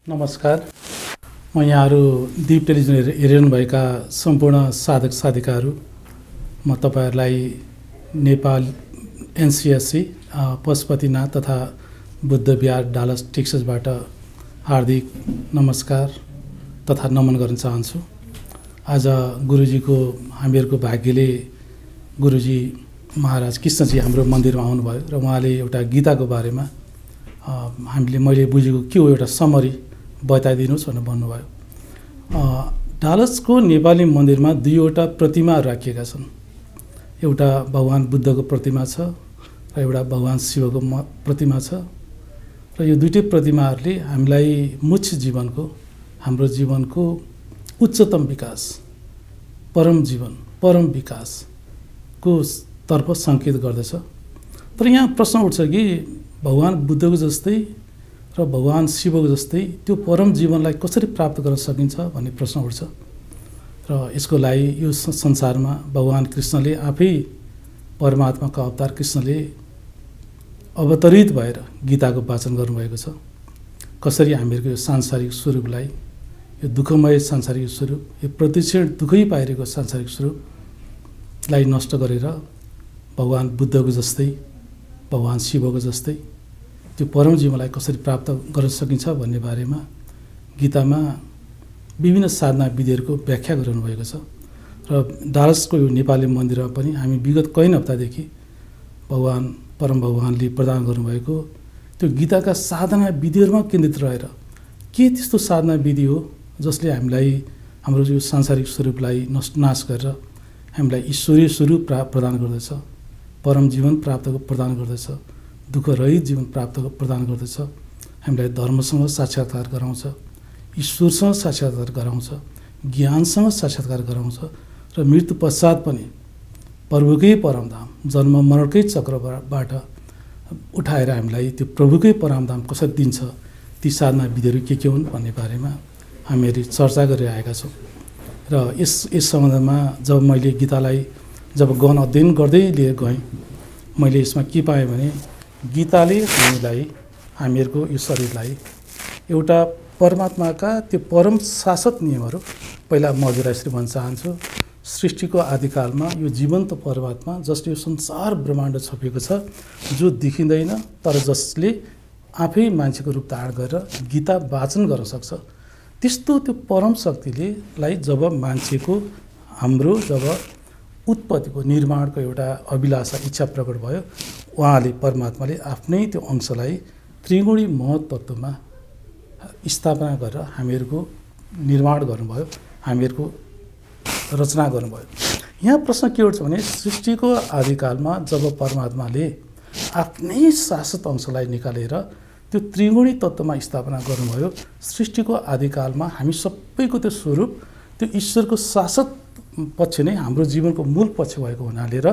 नमस्कार। म यहाँहरू दीप टेलिभिजन हेरिरहनुभएका सम्पूर्ण साधक साधिकाहरू, म तपाईहरूलाई नेपाल एनसीएससी पशुपतिनाथ तथा बुद्ध विहार डालस टेक्ससबाट हार्दिक नमस्कार तथा नमन गर्न चाहन्छु। आज गुरुजीको हामीहरूको भाग्यले गुरुजी महाराज कृष्णजी हाम्रो मन्दिरमा आउनुभयो र उहाँले एउटा गीताको बारेमा मैले बुझेको के हो एउटा समरी बताइदिनुहोस् भनेर भन्नुभयो। डालसको नेपाली मन्दिरमा दुईवटा प्रतिमाहरू राखिएका छन्। एउटा भगवान बुद्धको प्रतिमा छ र एउटा भगवान शिवको प्रतिमा छ र यो दुईटै प्रतिमाहरूले हामीलाई मुख्य जीवनको, हाम्रो जीवनको उच्चतम विकास, परम जीवन, परम विकासको तर्फ सङ्केत गर्दछ। तर यहाँ प्रश्न उठ्छ कि भगवान बुद्धको जस्तै र भगवान शिवको जस्तै त्यो परम जीवनलाई कसरी प्राप्त गर्न सकिन्छ भन्ने प्रश्न उठ्छ। र यसको लागि यो संसारमा भगवान कृष्णले आफै, परमात्माका अवतार कृष्णले अवतरित भएर गीताको वाचन गर्नुभएको छ। कसरी हामीहरूको यो सांसारिक स्वरूपलाई, यो दुःखमय सांसारिक स्वरूप, यो प्रतिक्षण दुःखै पाइरहेको सांसारिक स्वरूपलाई नष्ट गरेर भगवान बुद्धको जस्तै, भगवान शिवको जस्तै त्यो परम जीवनलाई कसरी प्राप्त गर्न सकिन्छ भन्ने बारेमा गीतामा विभिन्न साधना विधिहरूको व्याख्या गर्नुभएको छ। र डालसको यो नेपाली मन्दिरमा पनि हामी विगत कैयौँ हप्तादेखि भगवान परम भगवानले प्रदान गर्नुभएको त्यो गीताका साधना विधिहरूमा केन्द्रित रहेर के त्यस्तो साधना विधि हो जसले हामीलाई हाम्रो यो सांसारिक स्वरूपलाई नाश गरेर हामीलाई ईश्वरीय स्वरूप प्रदान गर्दछ, परम जीवन प्राप्त प्रदान गर्दछ, दुःखरहित जीवन प्राप्त प्रदान गर्दछ, हामीलाई धर्मसँग साक्षात्कार गराउँछ, ईश्वरसँग साक्षात्कार गराउँछ, ज्ञानसँग साक्षात्कार गराउँछ र मृत्यु पश्चात पनि प्रभुकै परमधाम, जन्म मरणकै चक्रबाट उठाएर हामीलाई त्यो प्रभुकै परमधाम कसरी दिन्छ, ती साधना विधिहरू के हुन् भन्ने बारेमा हामीहरू चर्चा गरिरहेका छौँ। र यस सम्बन्धमा जब मैले गीतालाई गहन अध्ययन गर्दै लिएर गएँ, मैले यसमा के पाएँ भने गीताले हामीहरूको यो शरीरलाई एउटा परमात्माका त्यो परम शाश्वत नियमहरू, पहिला म हजुरलाई यसरी भन्न चाहन्छु, सृष्टिको आदिकालमा यो जीवन्त परमात्मा जसले यो संसार ब्रह्माण्ड छोपेको छ, जो देखिँदैन तर जसले आफै मान्छेको रूप धारण गरेर गीता वाचन गर्न सक्छ, त्यस्तो त्यो परम शक्तिले जब मान्छेको हाम्रो जब उत्पत्तिको निर्माणको एउटा अभिलाषा, इच्छा प्रकट भयो, उहाँले परमात्माले आफ्नै त्यो अंशलाई त्रिगुणी महत्त्वमा स्थापना गरेर हामीहरूको निर्माण गर्नुभयो, हामीहरूको रचना गर्नुभयो। यहाँ प्रश्न के उठ्छ भने सृष्टिको आदिकालमा जब परमात्माले आफ्नै शाश्वत अंशलाई निकालेर त्यो त्रिगुणी तत्त्वमा स्थापना गर्नुभयो, सृष्टिको आदिकालमा हामी सबैको त्यो स्वरूप, त्यो ईश्वरको शाश्वत पक्ष नै हाम्रो जीवनको मूल पक्ष भएको हुनाले र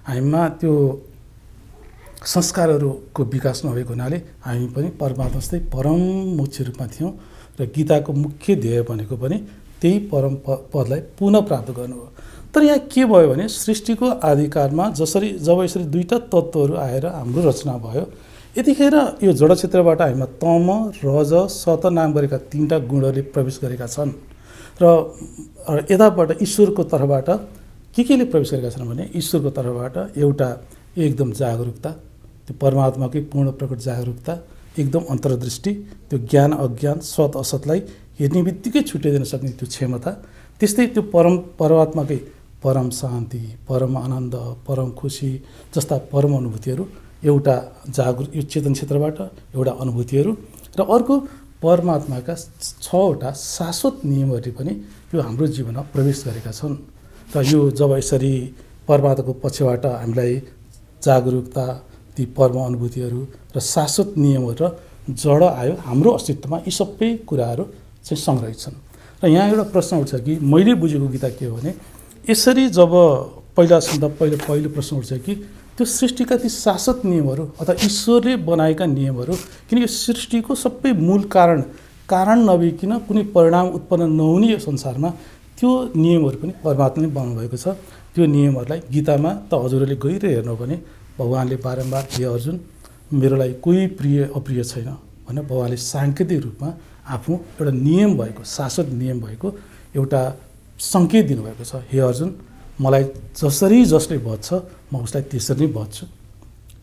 हामीमा त्यो संस्कारहरूको विकास नभएको हुनाले हामी पनि परमात्मा जस्तै परम मोक्ष रूपमा थियौँ र गीताको मुख्य ध्येय भनेको पनि त्यही परम पदलाई पुनः प्राप्त गर्नु हो। तर यहाँ के भयो भने सृष्टिको आदिकालमा जब यसरी दुईटा तत्त्वहरू आएर हाम्रो रचना भयो, यतिखेर यो जड क्षेत्रबाट हामीमा तम, रज, सत नाम गरेका तीनटा गुणहरूले प्रवेश गरेका छन् र यताबाट ईश्वरको तर्फबाट केले प्रवेश गरेका छन् भने ईश्वरको तर्फबाट एउटा एकदम जागरुकता, त्यो परमात्माकै पूर्ण प्रकट जागरुकता, एकदम अन्तर्दृष्टि, त्यो ज्ञान अज्ञान, सत असतलाई हेर्ने बित्तिकै छुट्याइदिन सक्ने त्यो क्षमता, त्यस्तै त्यो परमात्माकै परम शान्ति, परम आनन्द, परम खुसी जस्ता परम अनुभूतिहरू एउटा यो चेतन क्षेत्रबाट एउटा अनुभूतिहरू र अर्को परमात्माका 6वटा शाश्वत नियमहरूले पनि यो हाम्रो जीवनमा प्रवेश गरेका छन्। र यो जब यसरी परमात्माको पक्षबाट हामीलाई जागरुकता, ती परम अनुभूतिहरू र शाश्वत नियमहरू र जड आयो, हाम्रो अस्तित्वमा यी सबै कुराहरू चाहिँ सङ्ग्रहित छन्। र यहाँ एउटा प्रश्न उठ्छ कि मैले बुझेको गीता के हो भने यसरी जब पहिलो प्रश्न उठ्छ कि त्यो सृष्टिका ती शाश्वत नियमहरू अथवा ईश्वरले बनाएका नियमहरू, किन यो सृष्टिको सबै मूल कारण नभइकन कुनै परिणाम उत्पन्न नहुने यो संसारमा त्यो नियमहरू पनि परमात्माले बनाउनुभएको छ। त्यो नियमहरूलाई गीतामा त हजुरहरूले गइरहे हेर्नु भने भगवानले बारम्बार हे अर्जुन मेरो लागि कोही प्रिय अप्रिय छैन भनेर भगवानले साङ्केतिक रूपमा आफ्नो एउटा नियम भएको शाश्वत नियम भएको एउटा सङ्केत दिनुभएको छ। हे अर्जुन, मलाई जसले बज्छ म उसलाई त्यसरी नै बज्छु,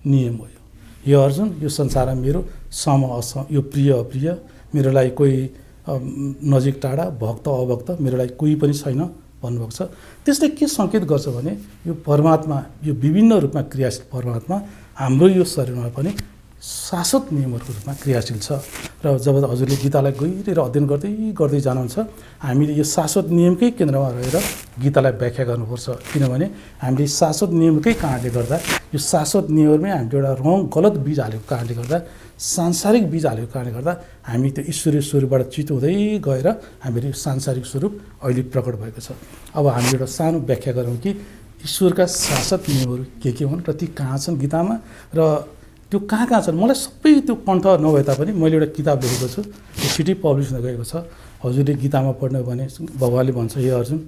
नियम हो यो। हे अर्जुन, यो संसारमा मेरो सम असम, यो प्रिय अप्रिय, मेरो लागि कोही नजिक टाढा, भक्त अभक्त, मेरो लागि कोही पनि छैन भन्नुभएको छ। त्यसले के सङ्केत गर्छ भने यो परमात्मा, यो विभिन्न रूपमा क्रियाशील परमात्मा हाम्रो यो शरीरमा पनि शाश्वत नियमहरूको रूपमा क्रियाशील छ। र जब हजुरले गीतालाई गहिरेर अध्ययन गर्दै जानुहुन्छ, हामीले यो शाश्वत नियमकै केन्द्रमा रहेर गीतालाई व्याख्या गर्नुपर्छ। किनभने हामीले शाश्वत नियमकै कारणले गर्दा, यो शाश्वत नियममै हामीले एउटा गलत बीज हालेको कारणले गर्दा, सांसारिक बीज हालेको कारणले गर्दा हामी त्यो ईश्वरीय स्वरूपबाट च्युत हुँदै गएर हामीले सांसारिक स्वरूप अहिले प्रकट भएको छ। अब हामी एउटा सानो व्याख्या गरौँ कि ईश्वरका शाश्वत नियमहरू के हुन् र ती कहाँ छन् गीतामा, र त्यो कहाँ छन्। मलाई सबै त्यो कण्ठ नभए तापनि मैले एउटा किताब लेखेको छु, त्यो सिटी पब्लिस हुन गएको छ। हजुरले गीतामा पढ्नु भने भगवान्ले भन्छ, हे अर्जुन,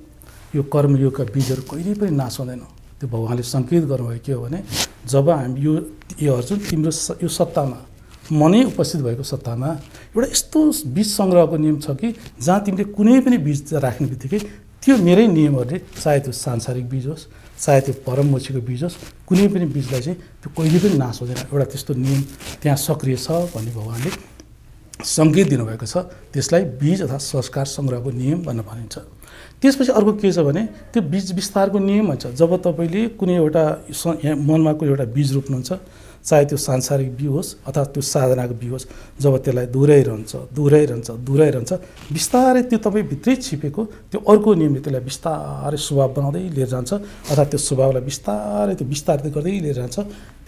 यो कर्मयोगका बीजहरू कहिल्यै पनि नाश हुँदैन। त्यो भगवान्ले सङ्केत गर्नुभयो के हो भने, जब हामी यो अर्जुन, तिम्रो यो सत्तामा, मनै उपस्थित भएको सत्तामा एउटा यस्तो बीज सङ्ग्रहको नियम छ कि जहाँ तिमीले कुनै पनि बीज राख्ने बित्तिकै त्यो मेरै नियमहरूले, चाहे त्यो सांसारिक बीज होस्, चाहे त्यो परममोक्षीको बीज होस्, कुनै पनि बीजलाई चाहिँ त्यो कहिले पनि नाश हुँदैन। एउटा त्यस्तो नियम त्यहाँ सक्रिय छ भन्ने भगवान्ले सङ्केत दिनुभएको छ। त्यसलाई बीज अथवा संस्कार सङ्ग्रहको नियम भनेर भनिन्छ। त्यसपछि अर्को के छ भने त्यो बीज विस्तारको नियम भन्छ। जब तपाईँले कुनै एउटा मनमा कुनै एउटा बीज रोप्नुहुन्छ, चाहे त्यो सांसारिक बीज होस् अथवा त्यो साधनाको बीज होस्, जब त्यसलाई दोहोऱ्याइरहन्छ बिस्तारै त्यो तपाईँ भित्रै छिपेको त्यो अर्को नियमले त्यसलाई बिस्तारै स्वभाव बनाउँदै लिएर जान्छ, अथवा त्यो स्वभावलाई बिस्तारित गर्दै लिएर जान्छ।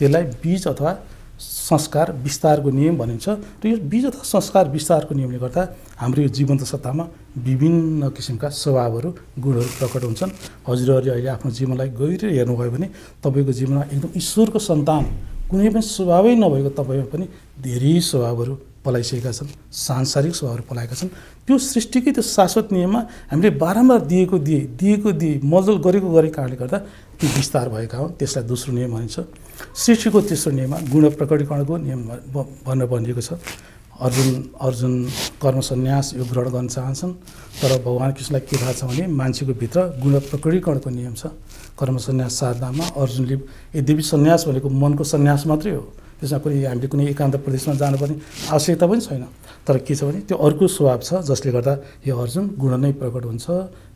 त्यसलाई बीज अथवा संस्कार विस्तारको नियम भनिन्छ। र यो बीज अथवा संस्कार विस्तारको नियमले गर्दा हाम्रो यो जीवन्त सत्तामा विभिन्न किसिमका स्वभावहरू, गुणहरू प्रकट हुन्छन्। हजुरहरूले अहिले आफ्नो जीवनलाई गहिरो हेर्नुभयो भने तपाईँको जीवनमा एकदम ईश्वरको सन्तान, कुनै पनि स्वभावै नभएको तपाईँमा पनि धेरै स्वभावहरू पलाइसकेका छन्, सांसारिक स्वभावहरू पलाएका छन्। त्यो सृष्टिकै त्यो शाश्वत नियममा हामीले बारम्बार दिएको मजल गरेको कारणले गर्दा त्यो विस्तार भएका हुन्। त्यसलाई दोस्रो नियम भनिन्छ। सृष्टिको तेस्रो नियममा गुण प्रकटीकरणको नियम भनेर भनिएको छ। अर्जुन कर्म सन्यास यो ग्रहण गर्न चाहन्छन्, तर भगवान् कृष्णलाई के थाहा छ भने मान्छेको भित्र गुण प्रकटीकरणको नियम छ। कर्म सन्यास साधनामा अर्जुनले, यद्यपि सन्यास भनेको मनको सन्यास मात्रै हो, त्यसमा हामीले कुनै एकान्त प्रदेशमा जानुपर्ने आवश्यकता पनि छैन। तर के छ भने त्यो अर्को स्वभाव छ जसले गर्दा यो अर्जुन गुण नै प्रकट हुन्छ।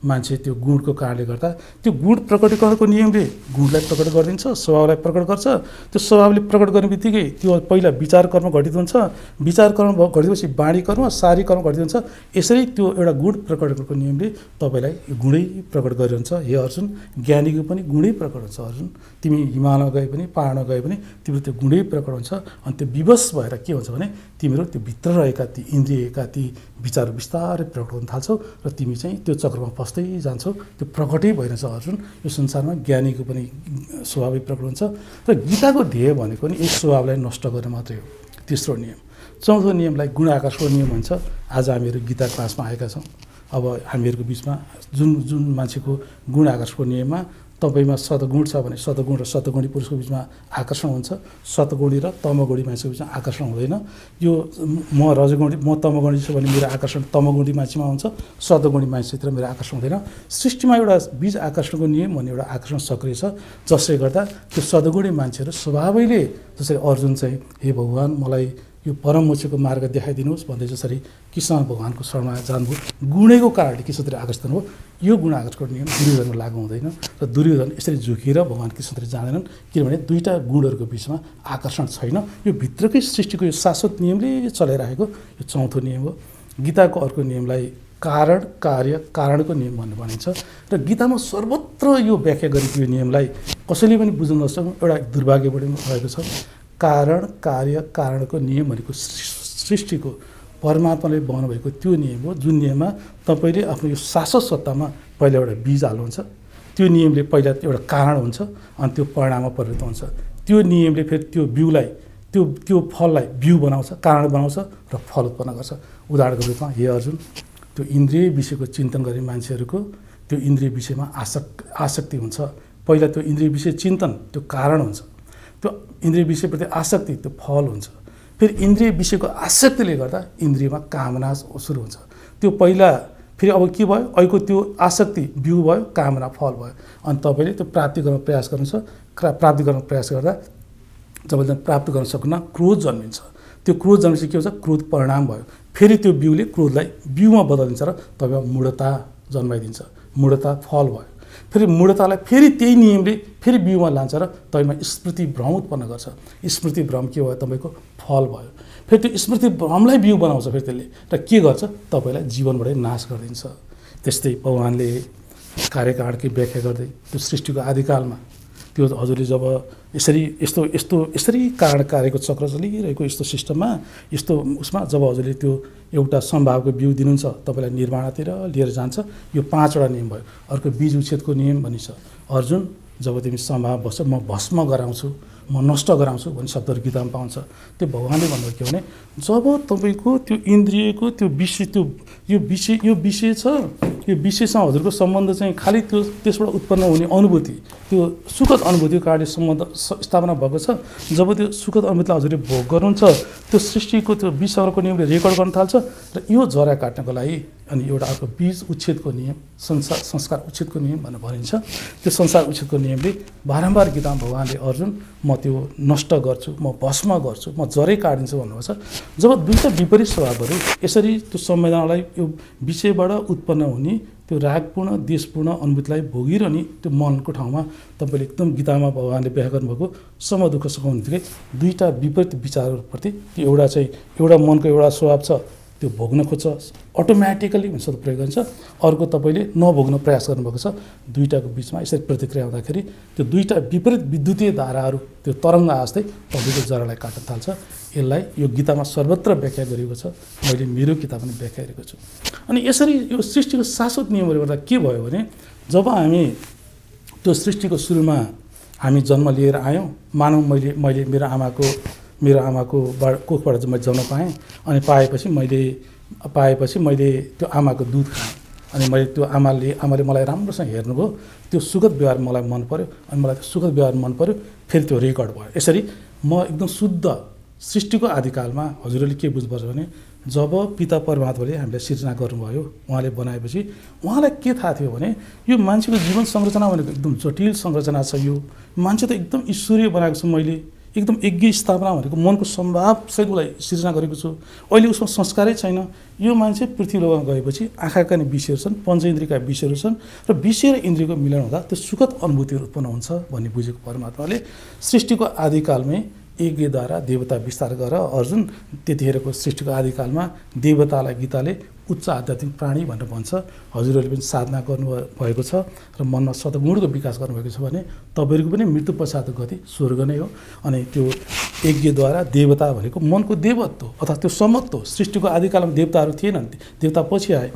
मान्छे त्यो गुणको कारणले गर्दा त्यो गुण प्रकटीकरणको नियमले गुणलाई प्रकट गरिदिन्छ, स्वभावलाई प्रकट गर्छ। त्यो स्वभावले प्रकट गर्ने बित्तिकै त्यो पहिला विचार कर्म घटित हुन्छ, विचार कर्म घटिएपछि वाणी कर्म, शारीरिक कर्म घटित हुन्छ। यसरी त्यो एउटा गुण प्रकटको नियमले तपाईँलाई गुणै प्रकट गरिरहन्छ। हे अर्जुन, ज्ञानीको पनि गुणै प्रकट हुन्छ। अर्जुन, तिमी हिमालय गए पनि, पहाडमा गए पनि तिम्रो त्यो गुणै प्रकट हुन्छ। अनि त्यो विवश भएर के हुन्छ भने तिम्रो त्यो भित्र रहेका ती इन्द्रियका ती विचारहरू बिस्तारै प्रकट हुन थाल्छौ र तिमी चाहिँ त्यो चक्रमा फस्दै जान्छौ। त्यो प्रकटै भइरहेछ अर्जुन। यो संसारमा ज्ञानीको पनि स्वभावै प्रकट हुन्छ। र गीताको ध्येय भनेको नि यस स्वभावलाई नष्ट गर्ने मात्रै हो। तेस्रो नियम। चौथो नियमलाई गुण आकर्षको नियम भन्छ। आज हामीहरू गीता क्लासमा आएका छौँ। अब हामीहरूको बिचमा जुन मान्छेको गुण आकर्षको नियममा तपाईँमा सतगुण छ भने सतगुण र सतगुणी पुरुषको बिचमा आकर्षण हुन्छ, सतगुणी र तमगुणी मान्छेको बिचमा आकर्षण हुँदैन। यो म तमगुणी छु भने मेरो आकर्षण तमगुणी मान्छेमा हुन्छ, सतगुणी मान्छेतिर मेरो आकर्षण हुँदैन। सृष्टिमा एउटा बीज आकर्षणको नियम भन्ने एउटा आकर्षण सक्रिय छ, जसले गर्दा त्यो सतगुणी मान्छेहरू स्वभावैले, जसरी अर्जुन चाहिँ हे भगवान् मलाई यो परममोक्षको मार्ग देखाइदिनुहोस् भन्दै जसरी कृष्ण भगवान्को शरणमा जानुभयो, गुणैको कारणले कृष्णतिर आकर्षित हुनुभयो। यो गुण आकर्षणको नियम दुर्योधनमा लागु हुँदैन र दुर्योधन यसरी झुकेर भगवान् कृष्णतिर जाँदैनन्, किनभने दुईवटा गुणहरूको बिचमा आकर्षण छैन। यो भित्रकै सृष्टिको यो शाश्वत नियमले चलाइरहेको यो चौथो नियम हो। गीताको अर्को नियमलाई कारण कार्य कारणको नियम भन्ने भनिन्छ। र गीतामा सर्वत्र यो व्याख्या गरेको यो नियमलाई कसैले पनि बुझ्न नसक्नु एउटा दुर्भाग्य पनि भएको छ। कारण कार्य कारणको नियम भनेको सृष्टिको परमात्माले बनाउनु भएको त्यो नियम हो, जुन नियममा तपाईँले आफ्नो यो शाश्वत सत्तामा पहिला एउटा बीज हाल्नुहुन्छ। त्यो नियमले पहिला एउटा कारण हुन्छ अनि त्यो परिणाममा परिवर्तन हुन्छ। त्यो नियमले फेरि त्यो बिउलाई त्यो फललाई बिउ बनाउँछ, कारण बनाउँछ र फल उत्पन्न गर्छ। उदाहरणको रूपमा हे अर्जुन, त्यो इन्द्रिय विषयको चिन्तन गर्ने मान्छेहरूको त्यो इन्द्रिय विषयमा आसक्ति हुन्छ। पहिला त्यो इन्द्रिय विषय चिन्तन त्यो कारण हुन्छ, त्यो इन्द्रिय विषयप्रति आसक्ति त्यो फल हुन्छ। फेरि इन्द्रिय विषयको आसक्तिले गर्दा इन्द्रियमा कामना सुरु हुन्छ। त्यो पहिला फेरि अब के भयो, अहिलेको त्यो आसक्ति बिउ भयो, कामना फल भयो। अनि तपाईँले त्यो प्राप्ति गर्न प्रयास गर्नुहुन्छ। प्राप्ति गर्न प्रयास गर्दा जब प्राप्त गर्न सक्नुहुन्न क्रोध जन्मिन्छ। त्यो क्रोध जन्मेपछि के हुन्छ, क्रोध परिणाम भयो। फेरि त्यो बिउले क्रोधलाई बिउमा बदलिदिन्छ र तपाईँमा मूढता जन्माइदिन्छ। मूढता फल भयो। फेरि मूढतालाई फेरि त्यही नियमले फेरि बिउमा लान्छ र तपाईँमा स्मृति भ्रम उत्पन्न गर्छ। स्मृति भ्रम के भयो, तपाईँको फल भयो। फेरि त्यो स्मृति भ्रमलाई बिउ बनाउँछ फेरि त्यसले, र के गर्छ, तपाईँलाई जीवनबाटै नाश गरिदिन्छ। त्यस्तै भगवान्ले कार्यकारणकी व्याख्या गर्दै त्यो सृष्टिको आदिकालमा त्यो हजुरले जब यसरी कारण कार्यको चक्र चलिरहेको यस्तो सिस्टममा यस्तो उसमा जब हजुरले त्यो एउटा सम्भावको बिउ दिनुहुन्छ, तपाईँलाई निर्माणतिर लिएर जान्छ। यो 5वटा नियम भयो। अर्को बीज उच्छेदको नियम भनिन्छ। अर्जुन, जब तिमी सम्भाव बस्छ, म भस्म गराउँछु, म नष्ट गराउँछु भन्ने शब्दहरू गीतामा पाउँछ। त्यो भगवान्ले भन्नुभयो के भने, जब तपाईँको त्यो इन्द्रियको त्यो विषय यो विषय छ, यो विषयसँग हजुरको सम्बन्ध चाहिँ खालि त्यो त्यसबाट उत्पन्न हुने अनुभूति, त्यो सुखद अनुभूतिको कारणले सम्बन्ध स्थापना भएको छ। जब त्यो सुखद अनुभूतिलाई हजुरले भोग गर्नुहुन्छ, त्यो सृष्टिको त्यो विषयको नियमले रेकर्ड गर्न थाल्छ र यो जरा काट्नको लागि अनि एउटा अर्को बीज उच्छेदको नियम, संस्कार उच्छेदको नियम भनेर भनिन्छ। त्यो संसार उच्छेदको नियमले बारम्बार गीतामा भगवान्ले अर्जुन म त्यो नष्ट गर्छु, म भस्म गर्छु, म जरै काटिन्छु भन्नुभएको छ। जब दुईवटा विपरीत स्वभावहरू यसरी त्यो संवेदनालाई यो विषयबाट उत्पन्न हुने त्यो रागपूर्ण देशपूर्ण अनुभूतिलाई भोगिरहने त्यो मनको ठाउँमा तपाईँले एकदम गीतामा भगवान्ले व्याख्या गर्नुभएको सम दुःख सुख हुनेबित्तिकै दुईवटा विपरीत विचारहरूप्रति त्यो एउटा मनको एउटा स्वभाव छ, त्यो भोग्न खोज्छ अटोमेटिकली भन्ने शब्द प्रयोग गरिन्छ। अर्को तपाईँले नभोग्न प्रयास गर्नुभएको छ। दुईवटाको बिचमा यसरी प्रतिक्रिया हुँदाखेरि त्यो दुईवटा विपरीत विद्युतीय धाराहरू त्यो तरङ्ग आजै तपाईँको जरालाई काट्न थाल्छ। यसलाई यो गीतामा सर्वत्र व्याख्या गरिएको छ। मैले मेरो किताबमा व्याख्या गरेको छु। अनि यसरी यो सृष्टिको शाश्वत नियमले गर्दा के भयो भने, जब हामी त्यो सृष्टिको सुरुमा हामी जन्म लिएर आयौँ, मानौँ मैले मेरो आमाको कोखबाट चाहिँ मैले जन्म पाएँ। अनि पाएपछि मैले त्यो आमाको दुध खाएँ। अनि मैले त्यो आमाले मलाई राम्रोसँग हेर्नुभयो, त्यो सुखद व्यवहार मलाई मन पर्यो। अनि मलाई त्यो सुखद व्यवहार मन पर्यो, फेरि त्यो रेकर्ड भयो। यसरी म एकदम शुद्ध सृष्टिको आदिकालमा हजुरले के बुझ्नुपर्छ भने, जब पिता परमात्माले हामीलाई सिर्जना गर्नुभयो, उहाँले बनाएपछि उहाँलाई के थाहा थियो भने यो मान्छेको जीवन संरचना भनेको एकदम जटिल संरचना छ। यो मान्छे त एकदम ईश्वरीय बनाएको छु मैले, एकदम यज्ञ स्थापना भनेको मनको सम्भाव सहित उसलाई सिर्जना गरेको छु। अहिले उसमा संस्कारै छैन। यो मान्छे पृथ्वीलोकमा गएपछि आँखाका नि विषयहरू छन्, पञ्चेन्द्रियका विषयहरू छन् र विषय र इन्द्रियको मिलन हुँदा त्यो सुखद अनुभूतिहरू उत्पन्न हुन्छ भन्ने बुझेको परमात्माले सृष्टिको आदिकालमै यज्ञद्वारा देवता विस्तार गरेर अर्जुन त्यतिखेरको सृष्टिको आदिकालमा देवतालाई गीताले उच्च आध्यात्मिक प्राणी भनेर भन्छ। हजुरहरूले पनि साधना गर्नुभएको छ र मनमा सद्गुणको विकास गर्नुभएको छ भने तपाईँहरूको पनि मृत्यु पश्चातको गति स्वर्ग नै हो। अनि त्यो यज्ञद्वारा देवता भनेको मनको देवत्व अथवा त्यो समत्व। सृष्टिको आदिकालमा देवताहरू थिएनन्, देवता पछि आए।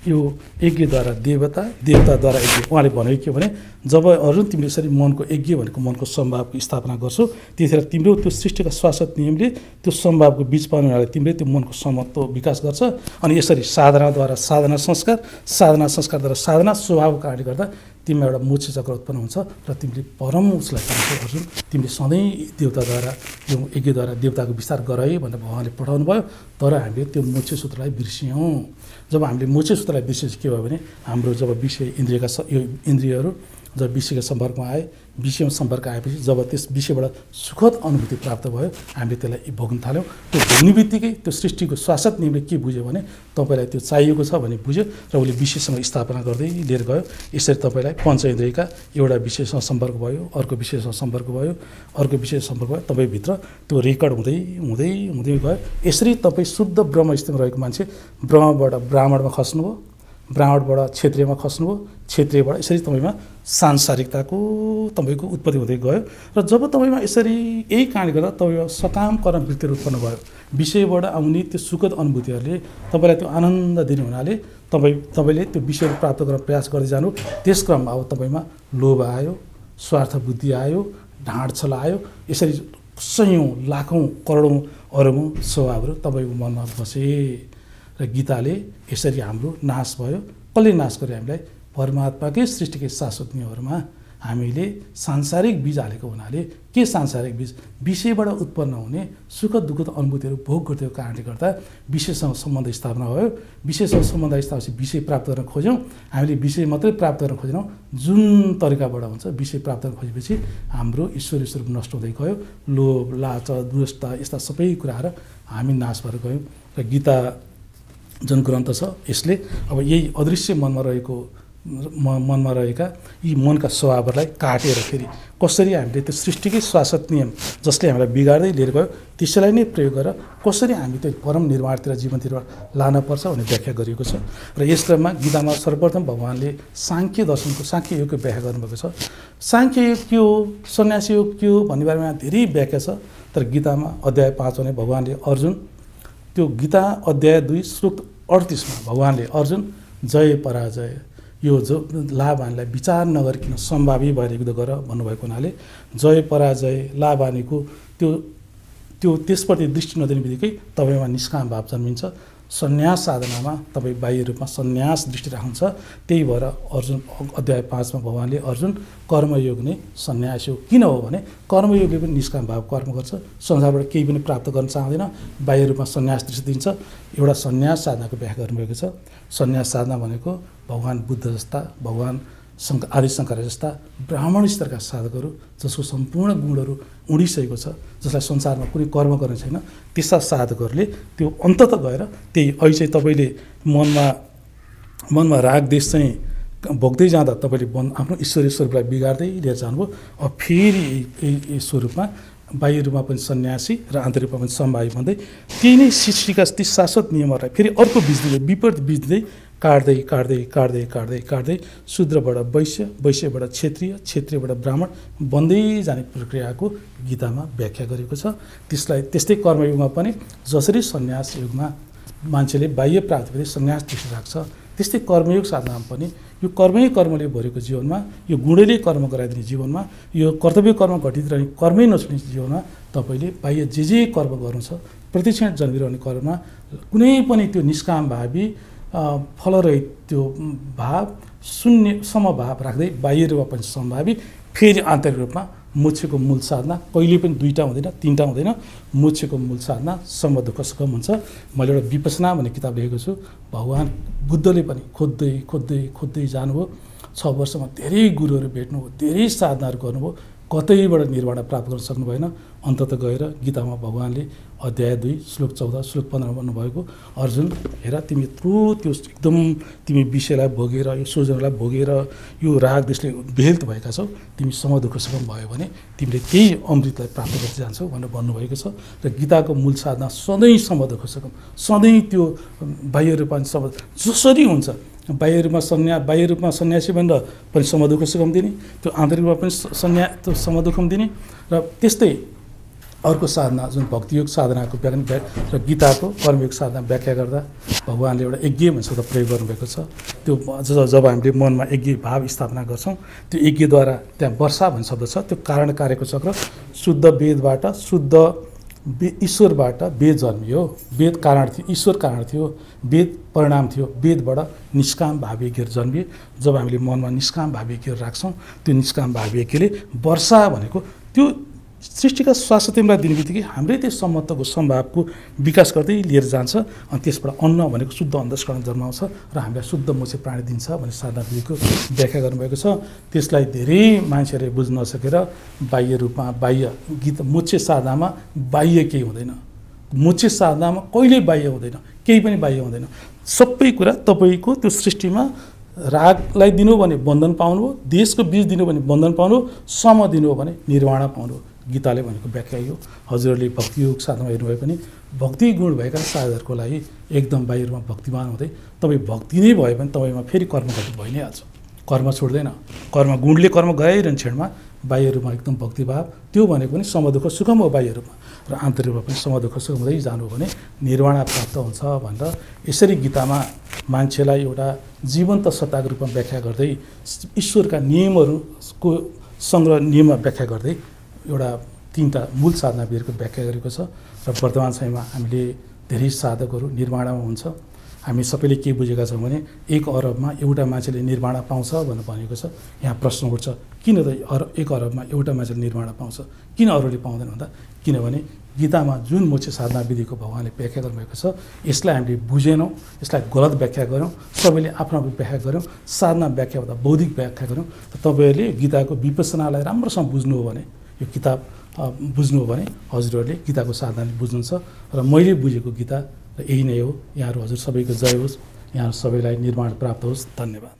यो यज्ञद्वारा देवताद्वारा यज्ञ। उहाँले भनेको के भने, जब अर्जुन तिमीले यसरी मनको यज्ञ भनेको मनको सम्भावको स्थापना गर्छौ, त्यतिखेर तिम्रो त्यो सृष्टिका शाश्वत नियमले त्यो सम्भावको बीज पाउनु हुनाले तिमीले त्यो मनको समत्व विकास गर्छ। अनि यसरी साधनाद्वारा साधना संस्कारद्वारा साधना स्वभावको कारणले गर्दा तिमीमा एउटा मोक्ष चक्र उत्पन्न हुन्छ र तिमीले परम उसलाई पाउँछौ। अर्जुन, तिमीले सधैँ देवताद्वारा यो यज्ञद्वारा देवताको विस्तार गराए भनेर भगवान्ले पठाउनु भयो। तर हामीले त्यो मोक्ष सूत्रलाई बिर्स्यौँ। जब हामीले मोक्ष सूत्रलाई बिर्सेपछि के भयो भने, हाम्रो जब विषय इन्द्रियहरू जब विषयको सम्पर्कमा आए, विषयमा सम्पर्क आएपछि जब त्यस विषयबाट सुखद अनुभूति प्राप्त भयो, हामीले त्यसलाई भोग्न थाल्यौँ। त्यो भोग्ने बित्तिकै त्यो सृष्टिको शाश्वत नियमले के बुझ्यो भने, तपाईँलाई त्यो चाहिएको छ भन्ने बुझ्यो र उसले विषयसँग स्थापना गर्दै लिएर गयो। यसरी तपाईँलाई पञ्चेन्द्रियका एउटा विषयसँग सम्पर्क भयो, अर्को विषयसँग सम्पर्क भयो, अर्को विषयसँग सम्पर्क भयो, तपाईँभित्र त्यो रेकर्ड हुँदै हुँदै हुँदै गयो। यसरी तपाईँ शुद्ध ब्रह्म स्थितिमा रहेको मान्छे ब्रह्मबाट ब्राह्मणमा खस्नुभयो, ब्राह्मणबाट क्षत्रियमा खस्नुभयो, क्षत्रियबाट यसरी तपाईँमा सांसारिकताको तपाईँको उत्पत्ति हुँदै गयो। र जब तपाईँमा यसरी यही कारणले गर्दा तपाईँमा सकाम कर्म वृत्तिहरू उत्पन्न भयो। विषयबाट आउने त्यो सुखद अनुभूतिहरूले तपाईँलाई त्यो आनन्द दिने हुनाले तपाईँले त्यो विषयहरू प्राप्त गर्न प्रयास गर्दै जानु। त्यस क्रममा अब तपाईँमा लोभ आयो, स्वार्थ बुद्धि आयो, ढाँड छल आयो। यसरी सयौँ लाखौँ करोडौँ अरबौँ स्वभावहरू तपाईँको मनमा बसे र गीताले यसरी हाम्रो नाश भयो। कसले नाश गर्यो हामीलाई? परमात्माकै सृष्टिकै शाश्वत नियमहरूमा हामीले सांसारिक बीज हालेको हुनाले के सांसारिक बीज विषयबाट उत्पन्न हुने सुख दुःखद अनुभूतिहरू भोग गरेको कारणले गर्दा विषयसँग सम्बन्ध स्थापना भयो। विषयसँग सम्बन्ध स्थापित विषय प्राप्त गर्न खोज्यौँ, हामीले विषय मात्रै प्राप्त गर्न खोजेनौँ, जुन तरिकाबाट हुन्छ विषय प्राप्त गर्न खोजेपछि हाम्रो ईश्वरीय स्वरूप नष्ट हुँदै गयो। लोभ, लालच, दुष्टता यस्ता सबै कुराहरू हामी नाश भएर गयौँ। र गीता जुन ग्रन्थ छ यसले अब यही अदृश्य मनमा रहेका यी मनका स्वभावहरूलाई काटेर फेरि कसरी हामीले त्यो सृष्टिकै शाश्वत नियम जसले हामीलाई बिगार्दै लिएर गयो त्यसैलाई नै प्रयोग गरेर कसरी हामी त्यो परम निर्वाणतिर जीवनतिर लानुपर्छ भन्ने व्याख्या गरिएको छ। र यस क्रममा गीतामा सर्वप्रथम भगवानले साङ्ख्य दर्शनको साङ्ख्य योगको व्याख्या गर्नुभएको छ। साङ्ख्य योग के हो, सन्यासी योग के हो भन्ने बारेमा धेरै व्याख्या छ। तर गीतामा अध्याय 5 भने भगवानले अर्जुन त्यो गीता अध्याय 2 श्लोक 38 मा भगवानले अर्जुन जय पराजय यो जो लाभ हानिलाई विचार नगरिकन सम्भावी भएर युद्ध गर भन्नुभएको हुनाले जय पराजय लाभ हानिको त्यो त्यसप्रति दृष्टि नदिने बित्तिकै तपाईँमा निष्काम भाव जन्मिन्छ। सन्यास साधनामा तपाईँ बाह्य रूपमा सन्यास दृष्टि राख्नुहुन्छ। त्यही भएर अर्जुन अध्याय 5 मा भगवानले अर्जुन कर्मयोग नै सन्यास हो। किन हो भने कर्मयोगले पनि निष्काम भाव कर्म गर्छ, संसारबाट केही पनि प्राप्त गर्न चाहँदैन, बाह्य रूपमा सन्यास दृष्टि दिन्छ। एउटा सन्यास साधनाको व्याख्या गर्नुभएको छ। सन्यास साधना भनेको भगवान बुद्ध जस्ता, भगवान आदि शङ्कराचार्य जस्ता ब्राह्मण स्तरका साधकहरू जसको सम्पूर्ण गुणहरू उडिसकेको छ, जसलाई संसारमा कुनै कर्म गर्ने छैन, त्यस्ता साधकहरूले त्यो अन्तत गएर त्यही अहिले चाहिँ तपाईँले मनमा राग देश चाहिँ भोग्दै जाँदा तपाईँले आफ्नो ईश्वरीय स्वरूपलाई बिगार्दै लिएर जानुभयो। अब फेरि यही स्वरूपमा बाह्य रूपमा पनि सन्यासी र आन्तरिक रूपमा पनि सम्भावी भन्दै त्यही नै सृष्टिका ती शाश्वत नियमहरूलाई फेरि अर्को बीज दिँदै विपरीत बीज दिँदै काट्दै शूद्रबाट वैश्य, वैश्यबाट क्षत्रिय, क्षत्रियबाट ब्राह्मण बन्दै जाने प्रक्रियाको गीतामा व्याख्या गरेको छ। त्यस्तै कर्मयुगमा पनि जसरी सन्यास युगमा मान्छेले बाह्य प्राप्तिपछि सन्यास दृष्टि राख्छ, त्यस्तै कर्मयोग साधनामा पनि यो कर्मले भरेको जीवनमा, यो गुणले कर्म गराइदिने जीवनमा, यो कर्तव्य कर्म घटित रहने कर्मै नछुने जीवनमा तपाईँले बाह्य जे कर्म गर्नु छ प्रतिक्षण जन्मिरहने कर्ममा कुनै पनि त्यो निष्काम भावी फलरहित त्यो भाव शून्य समभाव राख्दै बाह्य रूपमा पनि सम्भावी फेरि आन्तरिक रूपमा मोक्षको मूल साधना कहिले पनि 2टा हुँदैन 3टा हुँदैन। मोक्षको मूल साधना सम दुःख सुखम हुन्छ। मैले एउटा विपसना भन्ने किताब लेखेको छु। भगवान बुद्धले पनि खोज्दै जानुभयो। 6 वर्षमा धेरै गुरुहरू भेट्नुभयो, धेरै साधनाहरू गर्नुभयो, कतैबाट निर्वाण प्राप्त गर्न सक्नु भएन। अन्ततः गएर गीतामा भगवानले अध्याय 2 श्लोक 14 श्लोक 15 भन्नुभएको अर्जुन हेर तिमी यत्रो त्यो एकदम तिमी विषयलाई भोगेर यो सोचहरूलाई भोगेर यो राग देशले बेहेल्त भएका छौ, तिमी सम दुःख सुखम भयो भने तिमीले त्यही अमृतलाई प्राप्त गर्दै जान्छौ भनेर भन्नुभएको छ। र गीताको मूल साधना सधैँ सम दुःख सुखम, सधैँ त्यो बाह्य रूपमा जसरी हुन्छ बाह्य रूपमा सन्यासी भनेर पनि सम दुःख सुखम दिने, त्यो आन्तरिक रूपमा पनि त्यो सम दुःखम दिने। र त्यस्तै अर्को साधना जुन भक्तियोग साधनाको व्याख्या र गीताको कर्मयोग साधना व्याख्या गर्दा भगवानले एउटा यज्ञ भन्ने शब्द प्रयोग गर्नुभएको छ। त्यो जब हामीले मनमा यज्ञ भाव स्थापना गर्छौँ त्यो यज्ञद्वारा त्यहाँ वर्षा भन्ने शब्द छ। त्यो कारण कार्यको चक्र शुद्ध वेदबाट शुद्ध ईश्वरबाट वेद जन्मियो, वेद कारण थियो, ईश्वर कारण थियो, वेद परिणाम थियो, वेदबाट निष्काम भाव यज्ञहरू जन्मिए। जब हामीले मनमा निष्काम भाव यज्ञहरू राख्छौँ त्यो निष्काम भाव यज्ञले वर्षा भनेको त्यो सृष्टिका स्वास्थ्यलाई दिने बित्तिकै हाम्रै त्यो सम्मतको सम्भावको विकास गर्दै लिएर जान्छ। अनि त्यसबाट अन्न भनेको शुद्ध अन्तस्करण जन्माउँछ र हामीलाई शुद्ध मोक्ष प्राणी दिन्छ भन्ने साधनाको व्याख्या गर्नुभएको छ। त्यसलाई धेरै मान्छेहरूले बुझ्न नसकेर बाह्य रूपमा गीत मोक्ष साधनामा बाह्य केही हुँदैन, मोक्ष साधनामा कहिल्यै बाह्य हुँदैन, केही पनि बाह्य हुँदैन। सबै कुरा तपाईँको त्यो सृष्टिमा रागलाई दिनु भने बन्धन पाउनु हो, देशको बीज दिनु भने बन्धन पाउनु हो, सम दिनु हो भने निर्वाण पाउनु हो। गीताले भनेको व्याख्या यो। हजुरहरूले भक्तियोग साधना हेर्नुभयो पनि भक्ति गुण भएका साधकहरूको लागि एकदम बाह्य रूपमा भक्तिमान हुँदै तपाईँ भक्ति नै भयो भने तपाईँमा फेरि कर्म घटित भइ नै हाल्छ, कर्म छोड्दैन। कर्म गुणले कर्म गराइरहने क्षणमा बाह्य रूपमा एकदम भक्तिभाव त्यो भनेको पनि सम दुःख सुखम हो बाह्य रूपमा, र आन्तरिक रूपमा पनि सम दुःख सुखम हुँदै जानु हो भने निर्वाण प्राप्त हुन्छ भनेर यसरी गीतामा मान्छेलाई एउटा जीवन्त सत्ताको रूपमा व्याख्या गर्दै ईश्वरका नियमहरूको सङ्ग्रह नियममा व्याख्या गर्दै एउटा 3टा मूल साधना विधिको व्याख्या गरेको छ। र वर्तमान समयमा हामीले धेरै साधकहरू निर्माणमा हुन्छ। हामी सबैले के बुझेका छौँ भने 1 अरबमा एउटा मान्छेले निर्माण पाउँछ भनेर भनेको छ। यहाँ प्रश्न उठ्छ किन त 1 अरबमा एउटा मान्छेले निर्माण पाउँछ, किन अरूले पाउँदैन भन्दा किनभने गीतामा जुन मोक्ष साधना विधिको भगवानले व्याख्या गर्नुभएको छ यसलाई हामीले बुझेनौँ, यसलाई गलत व्याख्या गऱ्यौँ, सबैले आफ्नो व्याख्या गऱ्यौँ, साधना व्याख्या भन्दा बौद्धिक व्याख्या गऱ्यौँ। तपाईँहरूले गीताको विपස්සनालाई राम्रोसँग बुझ्नु हो भने, यो किताब बुझ्नु हो भने हजुरहरूले गीताको साधनाले बुझ्नुहुन्छ। र मैले बुझेको गीता र यही नै हो। यहाँहरू हजुर सबैको जय होस्, यहाँ सबैलाई निर्माण प्राप्त होस्। धन्यवाद।